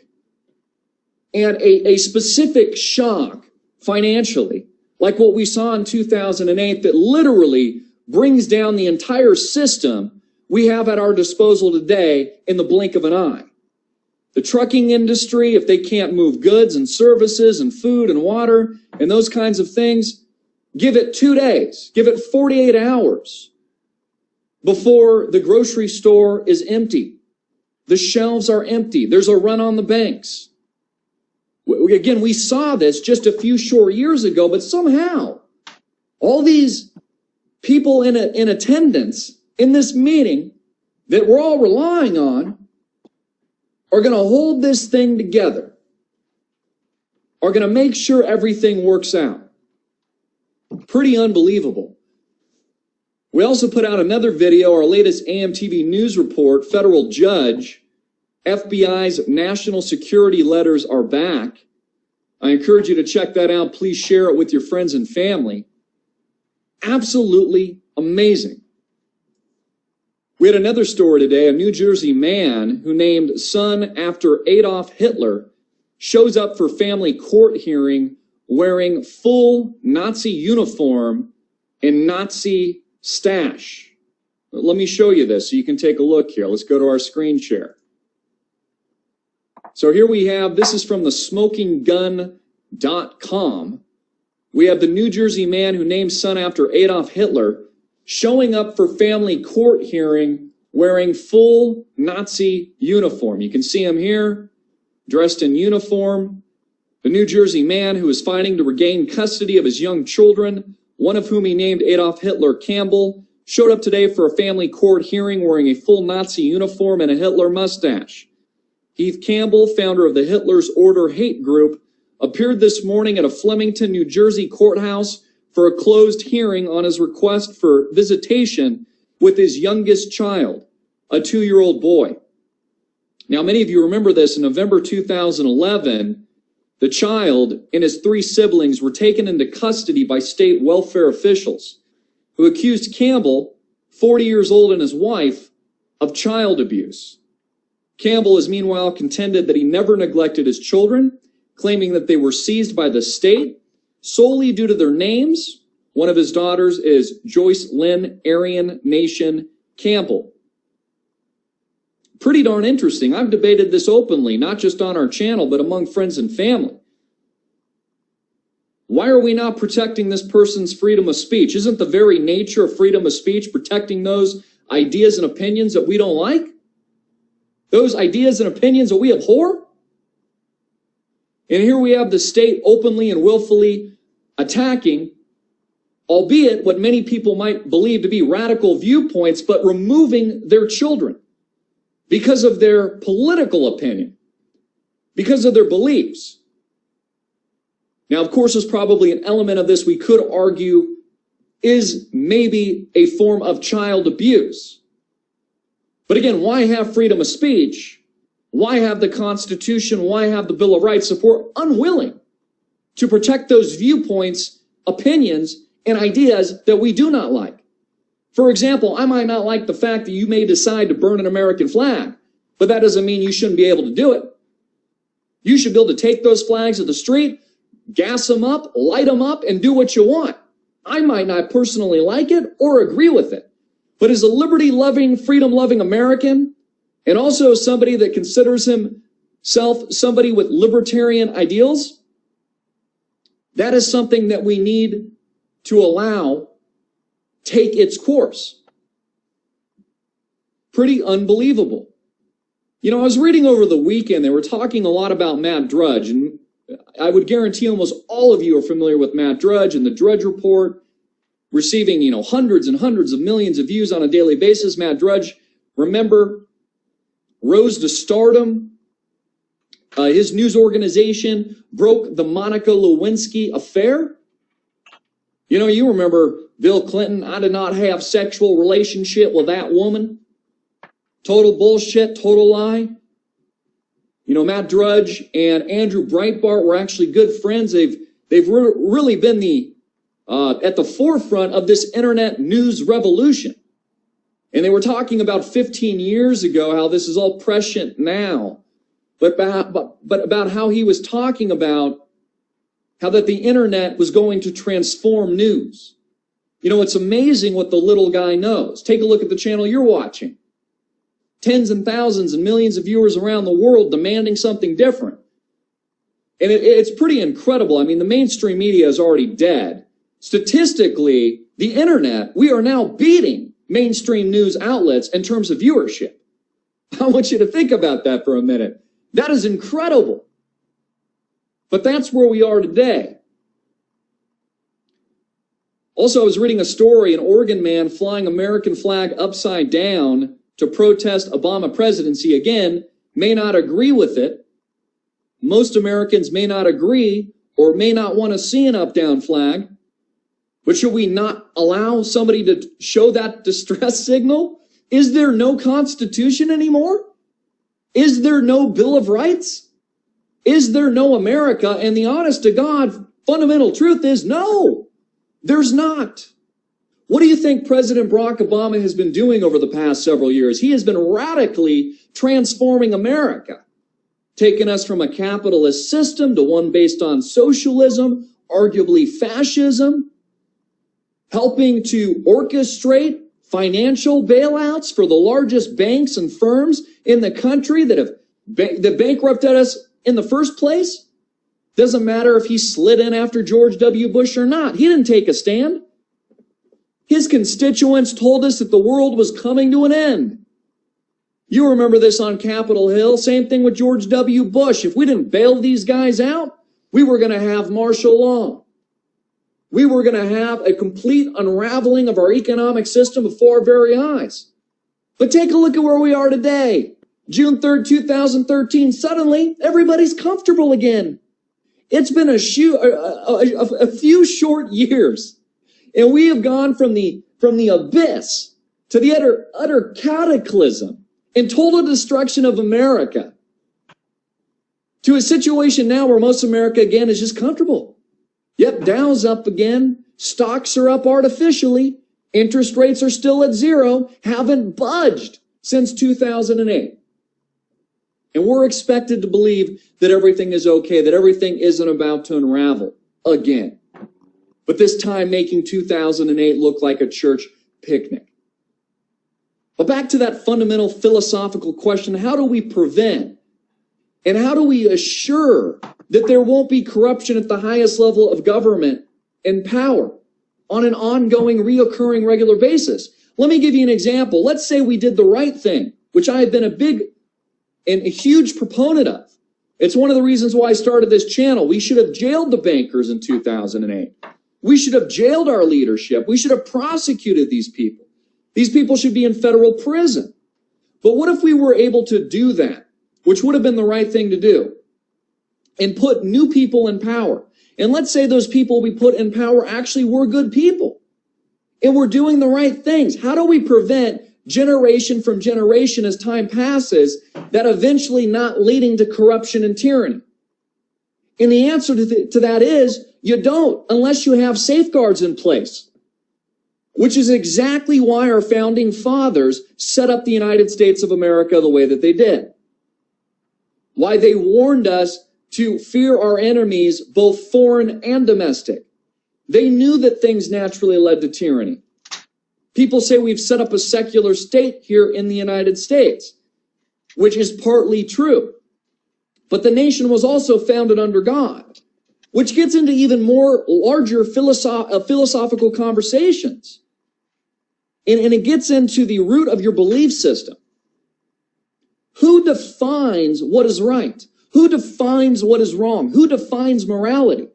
and a specific shock financially, like what we saw in 2008, that literally brings down the entire system we have at our disposal today in the blink of an eye. The trucking industry, if they can't move goods and services and food and water and those kinds of things, give it 2 days, give it 48 hours before the grocery store is empty. The shelves are empty. There's a run on the banks. Again, we saw this just a few short years ago, but somehow all these people in attendance in this meeting that we're all relying on are going to hold this thing together, are going to make sure everything works out. Pretty unbelievable. We also put out another video, our latest AMTV news report, federal judge, FBI's national security letters are back. I encourage you to check that out. Please share it with your friends and family. Absolutely amazing. We had another story today. A New Jersey man who named son after Adolf Hitler shows up for family court hearing wearing full Nazi uniform and Nazi stash. Let me show you this so you can take a look here. Let's go to our screen share. So here we have, this is from the smokinggun.com. We have the New Jersey man who named son after Adolf Hitler showing up for family court hearing wearing full Nazi uniform. You can see him here, dressed in uniform. The New Jersey man who is fighting to regain custody of his young children, one of whom he named Adolf Hitler Campbell, showed up today for a family court hearing wearing a full Nazi uniform and a Hitler mustache. Heath Campbell, founder of the Hitler's Order hate group, appeared this morning at a Flemington, New Jersey courthouse for a closed hearing on his request for visitation with his youngest child, a 2-year-old boy. Now, many of you remember this. In November 2011, the child and his 3 siblings were taken into custody by state welfare officials who accused Campbell, 40 years old, and his wife of child abuse. Campbell has meanwhile contended that he never neglected his children, claiming that they were seized by the state solely due to their names. One of his daughters is Joyce Lynn Aryan Nation Campbell. Pretty darn interesting. I've debated this openly, not just on our channel, but among friends and family. Why are we not protecting this person's freedom of speech? Isn't the very nature of freedom of speech protecting those ideas and opinions that we don't like? Those ideas and opinions that we abhor? And here we have the state openly and willfully attacking, albeit what many people might believe to be radical viewpoints, but removing their children because of their political opinion, because of their beliefs. Now, of course, there's probably an element of this we could argue is maybe a form of child abuse. But again, why have freedom of speech? Why have the Constitution? Why have the Bill of Rights if we're unwilling to protect those viewpoints, opinions, and ideas that we do not like? For example, I might not like the fact that you may decide to burn an American flag, but that doesn't mean you shouldn't be able to do it. You should be able to take those flags to the street, gas them up, light them up, and do what you want. I might not personally like it or agree with it, but as a liberty-loving, freedom-loving American, and also somebody that considers himself somebody with libertarian ideals, that is something that we need to allow take its course. Pretty unbelievable. You know, I was reading over the weekend, they were talking a lot about Matt Drudge, and I would guarantee almost all of you are familiar with Matt Drudge and the Drudge Report, receiving, hundreds and hundreds of millions of views on a daily basis. Matt Drudge, remember, rose to stardom. His news organization broke the Monica Lewinsky affair. You remember Bill Clinton, I did not have sexual relationship with that woman. Total bullshit, total lie. Matt Drudge and Andrew Breitbart were actually good friends. They've really been at the forefront of this internet news revolution. And they were talking about 15 years ago how this is all prescient now. but about how he was talking about how that the internet was going to transform news. You know, it's amazing what the little guy knows. Take a look at the channel you're watching. Tens and thousands and millions of viewers around the world demanding something different. And it's pretty incredible. I mean, the mainstream media is already dead. Statistically, the internet, we are now beating mainstream news outlets in terms of viewership. I want you to think about that for a minute. That is incredible. But that's where we are today. Also, I was reading a story, an Oregon man flying American flag upside down to protest Obama presidency. Again, may not agree with it. Most Americans may not agree or may not want to see an up-down flag. But should we not allow somebody to show that distress signal? Is there no Constitution anymore? Is there no Bill of Rights? Is there no America? And the honest to God fundamental truth is no, there's not. What do you think President Barack Obama has been doing over the past several years? He has been radically transforming America, taking us from a capitalist system to one based on socialism, arguably fascism, helping to orchestrate financial bailouts for the largest banks and firms in the country that bankrupted us in the first place. Doesn't matter if he slid in after George W. Bush or not. He didn't take a stand. His constituents told us that the world was coming to an end. You remember this on Capitol Hill. Same thing with George W. Bush. If we didn't bail these guys out, we were going to have martial law. We were going to have a complete unraveling of our economic system before our very eyes. But take a look at where we are today. June 3rd, 2013, suddenly everybody's comfortable again. It's been a few short years, and we have gone from the abyss to the utter cataclysm and total destruction of America to a situation now where most America again is just comfortable. Yep, Dow's up again. Stocks are up artificially. Interest rates are still at zero. Haven't budged since 2008. And we're expected to believe that everything is okay, that everything isn't about to unravel again. But this time making 2008 look like a church picnic. But back to that fundamental philosophical question, how do we prevent and how do we assure that there won't be corruption at the highest level of government and power on an ongoing, reoccurring, regular basis? Let me give you an example. Let's say we did the right thing, which I have been a big and a huge proponent of. It's one of the reasons why I started this channel. We should have jailed the bankers in 2008. We should have jailed our leadership. We should have prosecuted these people. These people should be in federal prison. But what if we were able to do that, which would have been the right thing to do, and put new people in power? And let's say those people we put in power actually were good people and we're doing the right things. How do we prevent generation from generation as time passes that eventually not leading to corruption and tyranny? And the answer to that is you don't, unless you have safeguards in place, which is exactly why our founding fathers set up the United States of America the way that they did. Why they warned us to fear our enemies, both foreign and domestic. They knew that things naturally led to tyranny. People say we've set up a secular state here in the United States, which is partly true. But the nation was also founded under God, which gets into even more larger philosophical conversations. And it gets into the root of your belief system. Who defines what is right? Who defines what is wrong? Who defines morality?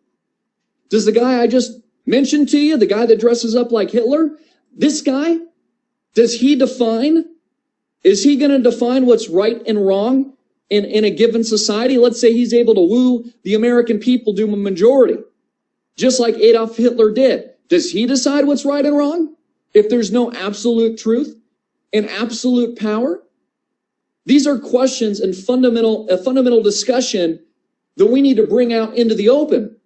Does the guy I just mentioned to you, the guy that dresses up like Hitler, this guy, does he define? Is he going to define what's right and wrong in a given society? Let's say he's able to woo the American people to a majority, just like Adolf Hitler did. Does he decide what's right and wrong if there's no absolute truth and absolute power? These are questions and a fundamental discussion that we need to bring out into the open,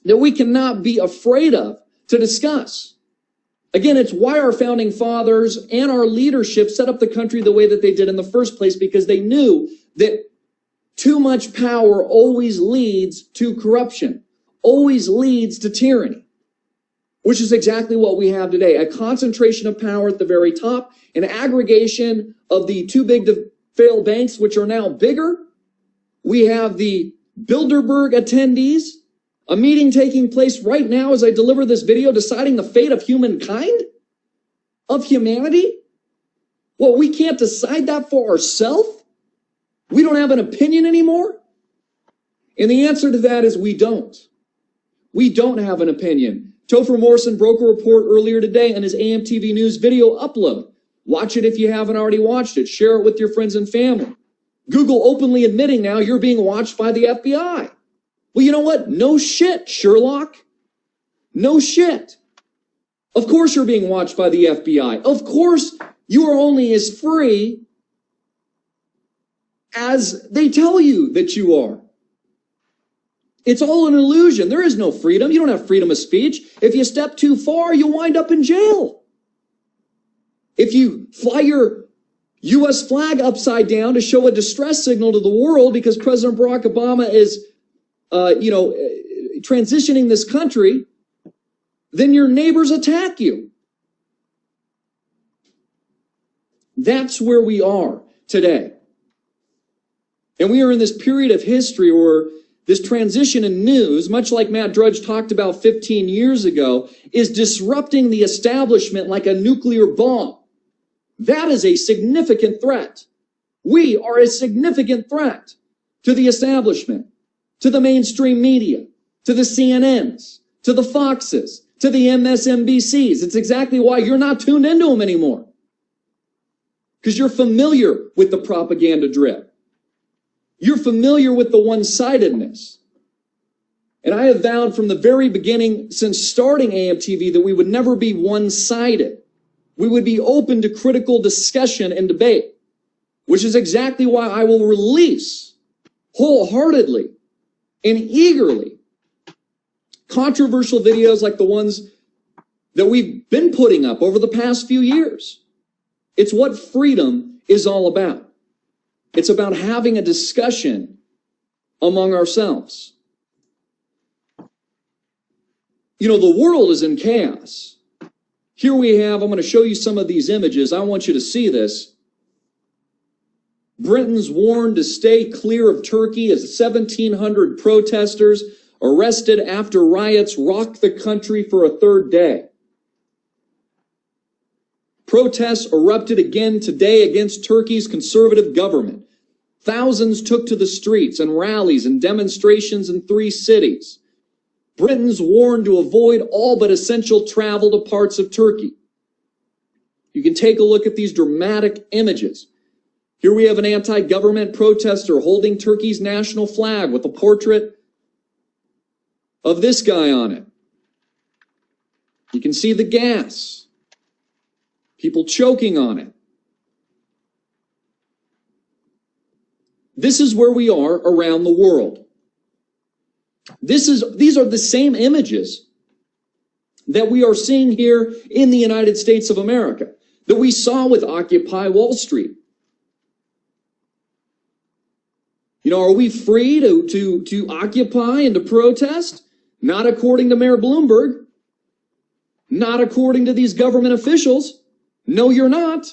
that we cannot be afraid of to discuss. Again, it's why our founding fathers and our leadership set up the country the way that they did in the first place, because they knew that Too much power always leads to corruption, always leads to tyranny, which is exactly what we have today. A concentration of power at the very top, an aggregation of the too big to fail banks, which are now bigger. We have the Bilderberg attendees, a meeting taking place right now as I deliver this video, deciding the fate of humankind, of humanity. Well, we can't decide that for ourselves? We don't have an opinion anymore? And the answer to that is we don't. We don't have an opinion. Topher Morrison broke a report earlier today on his AMTV News video upload. Watch it if you haven't already watched it. Share it with your friends and family. Google openly admitting now you're being watched by the FBI. Well, you know what? No shit, Sherlock. No shit. Of course you're being watched by the FBI. Of course you are only as free as they tell you that you are. It's all an illusion. There is no freedom. You don't have freedom of speech. If you step too far, you'll wind up in jail. If you fly your U.S. flag upside down to show a distress signal to the world because President Barack Obama is, transitioning this country, then your neighbors attack you. That's where we are today. And we are in this period of history where this transition in news, much like Matt Drudge talked about 15 years ago, is disrupting the establishment like a nuclear bomb. That is a significant threat. We are a significant threat to the establishment, to the mainstream media, to the CNNs, to the Foxes, to the MSNBCs. It's exactly why you're not tuned into them anymore. Because you're familiar with the propaganda drip. You're familiar with the one-sidedness. And I have vowed from the very beginning, since starting AMTV, that we would never be one-sided. We would be open to critical discussion and debate, which is exactly why I will release wholeheartedly and eagerly controversial videos like the ones that we've been putting up over the past few years. It's what freedom is all about. It's about having a discussion among ourselves. You know, the world is in chaos. Here we have, I'm going to show you some of these images. I want you to see this. Britain's warned to stay clear of Turkey as 1,700 protesters arrested after riots rocked the country for a third day. Protests erupted again today against Turkey's conservative government. Thousands took to the streets and rallies and demonstrations in 3 cities. Britons warned to avoid all but essential travel to parts of Turkey. You can take a look at these dramatic images. Here we have an anti-government protester holding Turkey's national flag with a portrait of this guy on it. You can see the gas. People choking on it. This is where we are around the world. These are the same images that we are seeing here in the United States of America, that we saw with Occupy Wall Street. You know, are we free to occupy and to protest? Not according to Mayor Bloomberg. Not according to these government officials. No, you're not.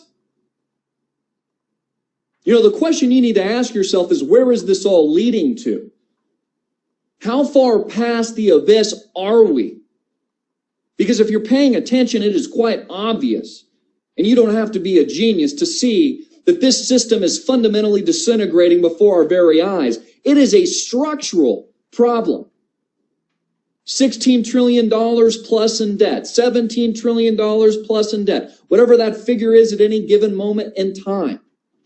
You know, the question you need to ask yourself is, where is this all leading to? How far past the abyss are we? Because if you're paying attention, it is quite obvious, and you don't have to be a genius to see that this system is fundamentally disintegrating before our very eyes. It is a structural problem. $16 trillion plus in debt, $17 trillion plus in debt, whatever that figure is at any given moment in time.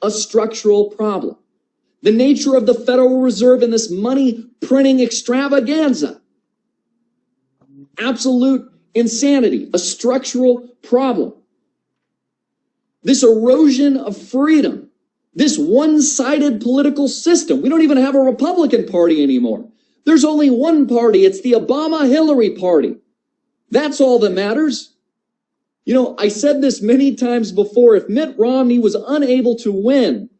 A structural problem. The nature of the Federal Reserve and this money printing extravaganza. Absolute insanity. A structural problem. This erosion of freedom. This one-sided political system. We don't even have a Republican Party anymore. There's only one party. It's the Obama-Hillary party. That's all that matters. You know, I said this many times before. If Mitt Romney was unable to win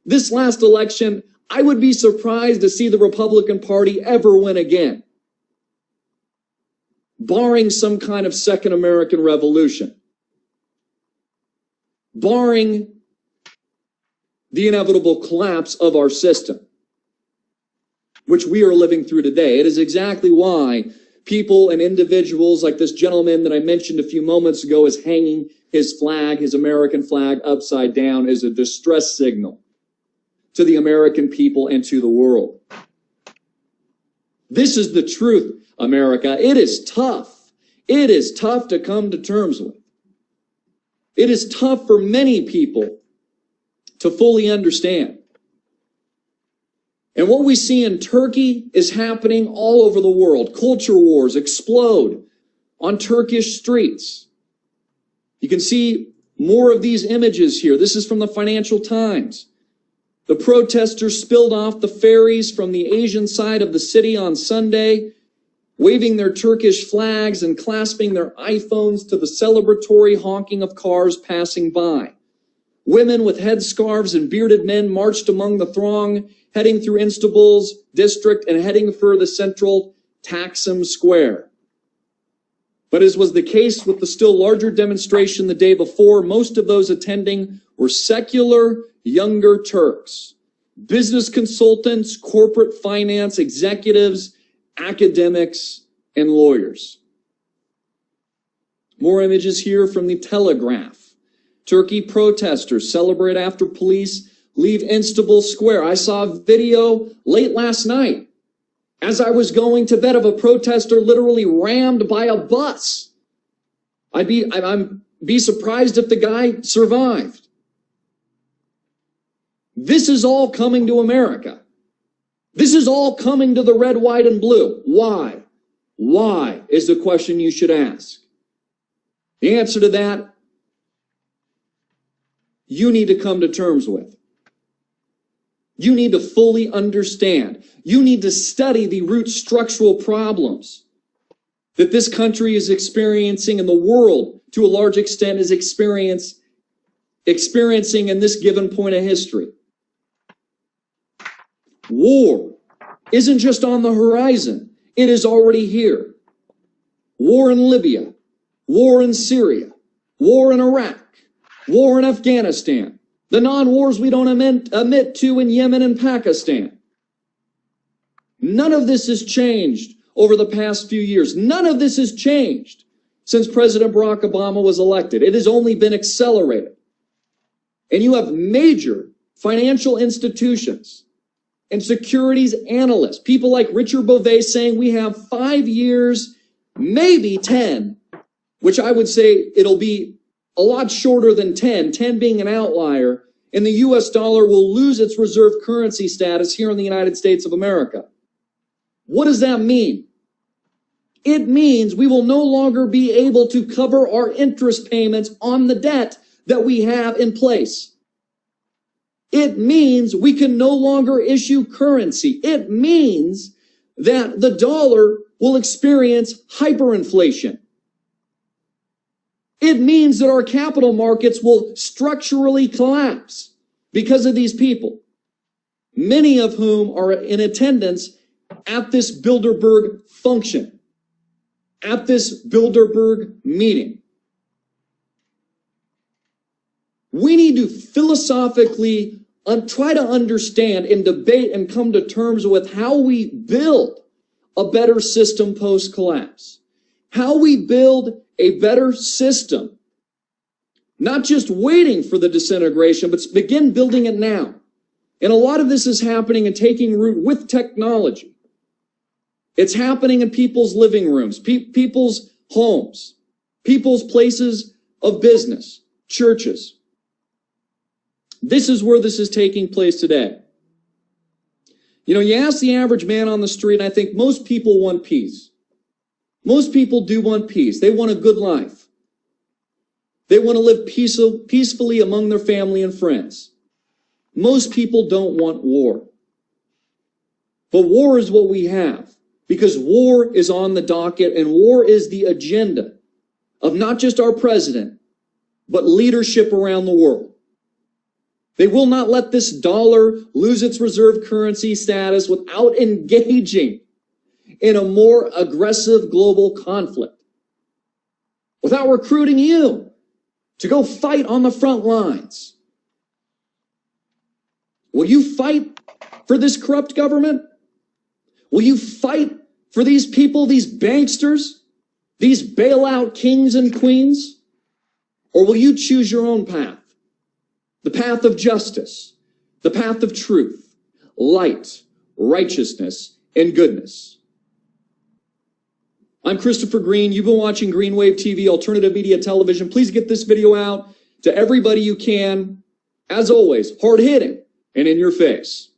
this last election, I would be surprised to see the Republican Party ever win again, barring some kind of second American Revolution, barring the inevitable collapse of our system, which we are living through today. It is exactly why people and individuals like this gentleman that I mentioned a few moments ago is hanging his flag, his American flag, upside down as a distress signal to the American people and to the world. This is the truth, America. It is tough. It is tough to come to terms with. It is tough for many people to fully understand. And what we see in Turkey is happening all over the world. Culture wars explode on Turkish streets. You can see more of these images here. This is from the Financial Times. The protesters spilled off the ferries from the Asian side of the city on Sunday, waving their Turkish flags and clasping their iPhones to the celebratory honking of cars passing by. Women with headscarves and bearded men marched among the throng, heading through Istanbul's district and heading for the central Taksim Square. But as was the case with the still larger demonstration the day before, most of those attending were secular, younger Turks, business consultants, corporate finance executives, academics, and lawyers. More images here from the Telegraph. Turkey protesters celebrate after police leave Istanbul Square. I saw a video late last night as I was going to bed of a protester literally rammed by a bus. I'd be surprised if the guy survived. This is all coming to America. This is all coming to the red, white, and blue. Why? Why is the question you should ask. The answer to that, you need to come to terms with. You need to fully understand. You need to study the root structural problems that this country is experiencing and the world, to a large extent, is experiencing in this given point of history. War isn't just on the horizon. It is already here. War in Libya, war in Syria, war in Iraq, war in Afghanistan, the non-wars we don't admit to in Yemen and Pakistan. None of this has changed over the past few years. None of this has changed since President Barack Obama was elected. It has only been accelerated. And you have major financial institutions and securities analysts, people like Richard Bovee saying we have 5 years, maybe 10, which I would say it'll be a lot shorter than 10 being an outlier, and the US dollar will lose its reserve currency status here in the United States of America. What does that mean? It means we will no longer be able to cover our interest payments on the debt that we have in place. It means we can no longer issue currency. It means that the dollar will experience hyperinflation. It means that our capital markets will structurally collapse because of these people, many of whom are in attendance at this Bilderberg function, at this Bilderberg meeting. We need to philosophically try to understand and debate and come to terms with how we build a better system post-collapse, how we build a better system, not just waiting for the disintegration, but begin building it now. And a lot of this is happening and taking root with technology. It's happening in people's living rooms, people's homes, people's places of business, churches. This is where this is taking place today. You know, you ask the average man on the street, and I think most people want peace. Most people do want peace. They want a good life. They want to live peacefully among their family and friends. Most people don't want war. But war is what we have, because war is on the docket, and war is the agenda of not just our president, but leadership around the world. They will not let this dollar lose its reserve currency status without engaging in a more aggressive global conflict, without recruiting you to go fight on the front lines. Will you fight for this corrupt government? Will you fight for these people, these banksters, these bailout kings and queens? Or will you choose your own path? The path of justice, the path of truth, light, righteousness, and goodness. I'm Christopher Green. You've been watching Greenwave TV, alternative media television. Please get this video out to everybody you can. As always, hard-hitting and in your face.